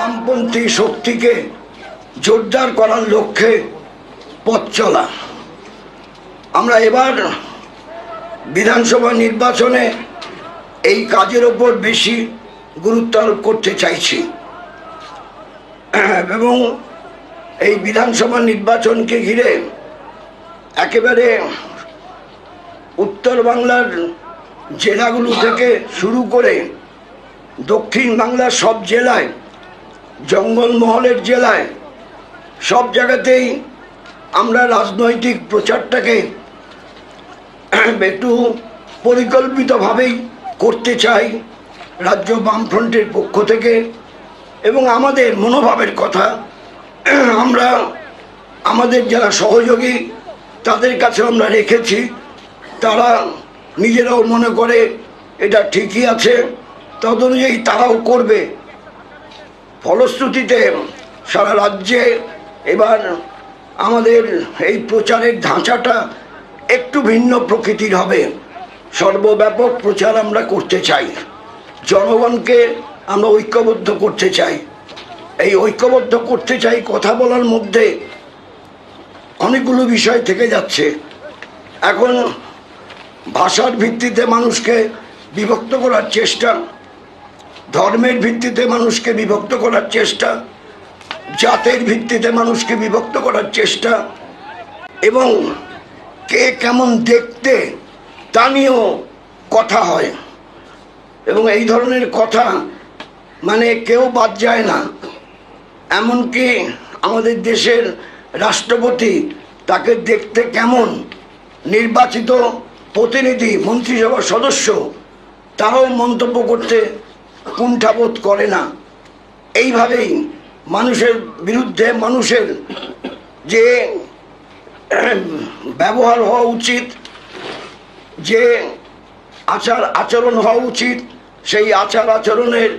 বামপন্থী শক্তিকে জোরদার করার লক্ষ্যে পথ চলা। আমরা এবার বিধানসভা নির্বাচনে এই কাজের ওপর বেশি গুরুত্ব আরোপ করতে চাইছি এবং এই বিধানসভা নির্বাচনকে ঘিরে একেবারে উত্তর বাংলার জেলাগুলো থেকে শুরু করে দক্ষিণ বাংলার সব জেলায়, জঙ্গলমহলের জেলায়, সব জায়গাতেই আমরা রাজনৈতিক প্রচারটাকে একটু পরিকল্পিতভাবেই করতে চাই রাজ্য বামফ্রন্টের পক্ষ থেকে। এবং আমাদের মনোভাবের কথা আমরা আমাদের যারা সহযোগী তাদের কাছে আমরা রেখেছি, তারা নিজেরাও মনে করে এটা ঠিকই আছে, তদ অনুযায়ী তারাও করবে। ফলশ্রুতিতে সারা রাজ্যে এবার আমাদের এই প্রচারের ধাঁচাটা একটু ভিন্ন প্রকৃতির হবে। সর্বব্যাপক প্রচার আমরা করতে চাই, জনগণকে আমরা ঐক্যবদ্ধ করতে চাই। এই ঐক্যবদ্ধ করতে চাই কথা বলার মধ্যে অনেকগুলো বিষয় থেকে যাচ্ছে। এখন ভাষার ভিত্তিতে মানুষকে বিভক্ত করার চেষ্টা, ধর্মের ভিত্তিতে মানুষকে বিভক্ত করার চেষ্টা, জাতের ভিত্তিতে মানুষকে বিভক্ত করার চেষ্টা এবং কে কেমন দেখতে তা নিয়েও কথা হয়। এবং এই ধরনের কথা মানে কেউ বাদ যায় না। এমনকি আমাদের দেশের রাষ্ট্রপতি তাকে দেখতে কেমন, নির্বাচিত প্রতিনিধি, মন্ত্রিসভার সদস্য তারাও মন্তব্য করতে কুণ্ঠাবোধ করে না। এইভাবেই মানুষের বিরুদ্ধে মানুষের যে ব্যবহার হওয়া উচিত, যে আচার আচরণ হওয়া উচিত, সেই আচার আচরণের